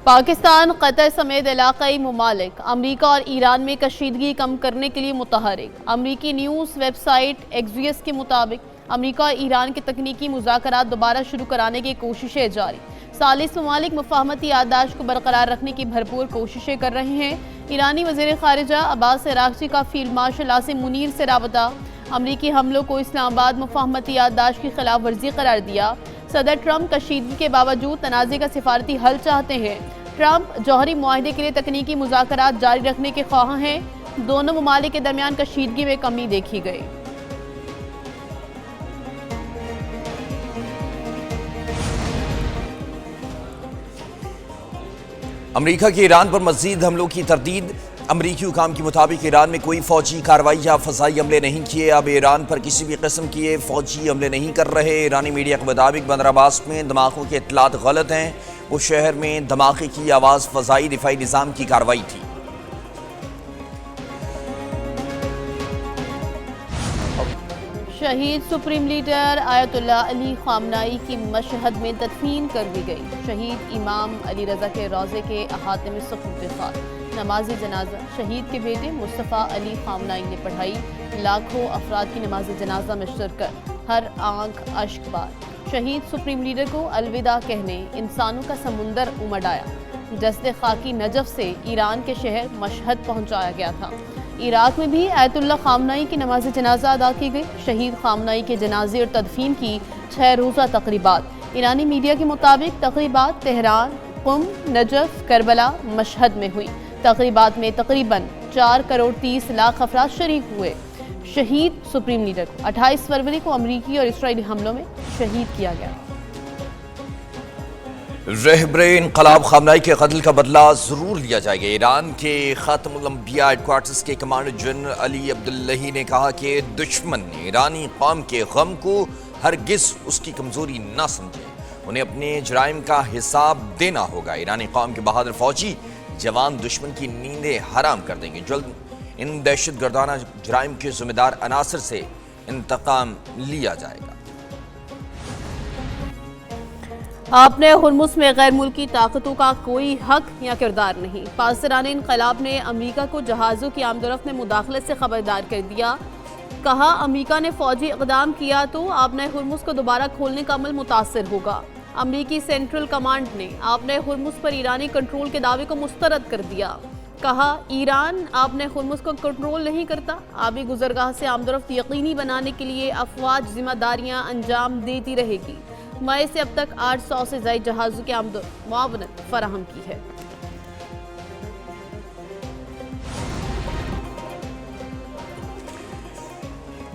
پاکستان، قطر سمیت علاقائی ممالک امریکہ اور ایران میں کشیدگی کم کرنے کے لیے متحرک۔ امریکی نیوز ویب سائٹ ایکزیوس کے مطابق امریکہ اور ایران کے تکنیکی مذاکرات دوبارہ شروع کرانے کی کوششیں جاری۔ ثالث ممالک مفاہمتی یادداشت کو برقرار رکھنے کی بھرپور کوششیں کر رہے ہیں۔ ایرانی وزیر خارجہ عباس عراقچی کا فیلڈ مارشل عاصم منیر سے رابطہ۔ امریکی حملوں کو اسلام آباد مفاہمتی یادداشت کی خلاف ورزی قرار دیا۔ صدر ٹرمپ کشیدگی کے باوجود تنازع کا سفارتی حل چاہتے ہیں۔ ٹرمپ جوہری معاہدے کے لیے تکنیکی مذاکرات جاری رکھنے کے خواہاں ہیں۔ دونوں ممالک کے درمیان کشیدگی میں کمی دیکھی گئی۔ امریکہ کی ایران پر مزید حملوں کی تردید۔ امریکی حکام کے مطابق ایران میں کوئی فوجی کارروائی یا فضائی حملے نہیں کیے۔ اب ایران پر کسی بھی قسم کے فوجی حملے نہیں کر رہے۔ ایرانی میڈیا کے مطابق بندر عباس میں دھماکوں کے اطلاعات غلط ہیں۔ اس شہر میں دھماکے کی آواز فضائی دفاعی نظام کی کارروائی تھی۔ شہید سپریم لیڈر آیت اللہ علی خامنائی کی مشہد میں تدفین کر دی گئی۔ شہید امام علی رضا کے روضے کے احاطے میں سپرد خاک نماز جنازہ شہید کے بیٹے مصطفیٰ علی خامنائی نے پڑھائی۔ لاکھوں افراد کی نماز جنازہ میں شرکت، ہر آنکھ اشک بار۔ شہید سپریم لیڈر کو الوداع کہنے انسانوں کا سمندر امڈ آیا۔ جسد خاکی نجف سے ایران کے شہر مشہد پہنچایا گیا تھا۔ عراق میں بھی آیت اللہ خامنائی کی نماز جنازہ ادا کی گئی۔ شہید خامنائی کے جنازے اور تدفین کی 6 روزہ تقریبات۔ ایرانی میڈیا کے مطابق تقریبات تہران، قم، نجف، کربلا، مشہد میں ہوئی۔ تقریبات میں تقریباً 4 کروڑ 30 لاکھ افراد شریک ہوئے۔ شہید سپریم لیڈر کو 28 فروری کو امریکی اور اسرائیلی حملوں میں شہید کیا گیا۔ رہبر انقلاب خامنائی کے قتل کا بدلہ ضرور لیا جائے گا۔ ایران کے خاتم الانبیاء ہیڈ کوارٹرز کے کمانڈر جنرل علی عبداللہی نے کہا کہ دشمن ایرانی قوم کے غم کو ہرگز اس کی کمزوری نہ سمجھے، انہیں اپنے جرائم کا حساب دینا ہوگا۔ ایرانی قوم کے بہادر فوجی جوان دشمن کی نیندیں حرام کر دیں گے۔ جلد ان دہشت گردانہ جرائم کے ذمہ دار عناصر سے انتقام لیا جائے گا۔ آپ نے ہرمز میں غیر ملکی طاقتوں کا کوئی حق یا کردار نہیں۔ پاسداران انقلاب نے امریکہ کو جہازوں کی آمد و رفت میں مداخلت سے خبردار کر دیا۔ کہا امریکہ نے فوجی اقدام کیا تو آبنہ ہرمز کو دوبارہ کھولنے کا عمل متاثر ہوگا۔ امریکی سینٹرل کمانڈ نے آبنہ ہرمز پر ایرانی کنٹرول کے دعوے کو مسترد کر دیا۔ کہا ایران آبنہ ہرمز کو کنٹرول نہیں کرتا۔ آبی گزرگاہ سے آمد و رفت یقینی بنانے کے لیے افواج ذمہ داریاں انجام دیتی رہے گی۔ مئی سے اب تک 800 سے زائد جہازوں کی آمد و معاونت فراہم کی ہے۔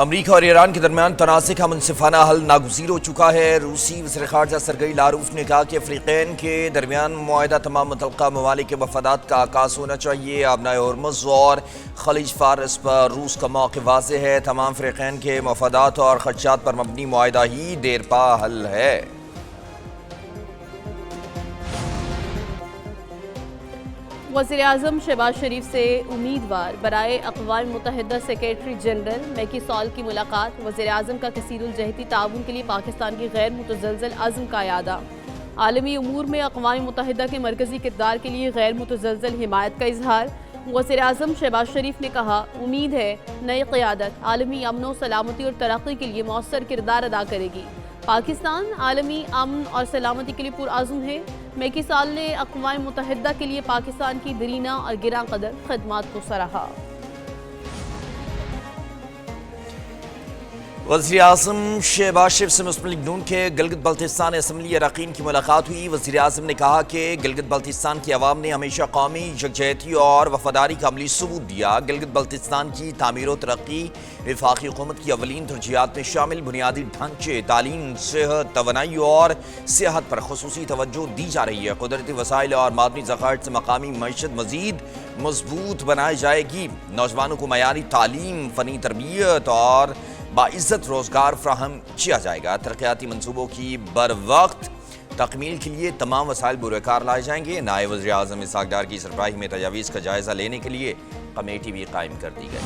امریکہ اور ایران کے درمیان تنازع کا منصفانہ حل ناگزیر ہو چکا ہے۔ روسی وزیر خارجہ سرگئی لاروف نے کہا کہ فریقین کے درمیان معاہدہ تمام متعلقہ ممالک کے مفادات کا عکاس ہونا چاہیے۔ آبنہ ہرمز اور خلیج فارس پر روس کا موقف واضح ہے۔ تمام فریقین کے مفادات اور خدشات پر مبنی معاہدہ ہی دیرپا حل ہے۔ وزیر اعظم شہباز شریف سے امیدوار برائے اقوام متحدہ سیکریٹری جنرل میکی سال کی ملاقات۔ وزیر اعظم کا کثیر الجہتی تعاون کے لیے پاکستان کی غیر متزلزل عزم کا اعادہ۔ عالمی امور میں اقوام متحدہ کے مرکزی کردار کے لیے غیر متزلزل حمایت کا اظہار۔ وزیر اعظم شہباز شریف نے کہا امید ہے نئی قیادت عالمی امن و سلامتی اور ترقی کے لیے مؤثر کردار ادا کرے گی۔ پاکستان عالمی امن اور سلامتی کے لیے پرعزم ہے۔ میکی سال نے اقوام متحدہ کے لیے پاکستان کی دیرینہ اور گراں قدر خدمات کو سراہا۔ وزیر اعظم شہباز شریف سے مسلم لیگ نون کے گلگت بلتستان اسمبلی اراکین کی ملاقات ہوئی۔ وزیر اعظم نے کہا کہ گلگت بلتستان کی عوام نے ہمیشہ قومی یکجہتی اور وفاداری کا عملی ثبوت دیا۔ گلگت بلتستان کی تعمیر و ترقی وفاقی حکومت کی اولین ترجیحات میں شامل۔ بنیادی ڈھانچے، تعلیم، صحت، توانائی اور سیاحت پر خصوصی توجہ دی جا رہی ہے۔ قدرتی وسائل اور معدنی ذخائر سے مقامی معیشت مزید مضبوط بنائی جائے گی۔ نوجوانوں کو معیاری تعلیم، فنی تربیت اور باعزت روزگار فراہم کیا جائے گا۔ ترقیاتی منصوبوں کی بروقت تکمیل کے لیے تمام وسائل بروئے کار لائے جائیں گے۔ نائب وزیر اعظم اسحاق ڈار کی سربراہی میں تجاویز کا جائزہ لینے کے لیے کمیٹی بھی قائم کر دی گئی۔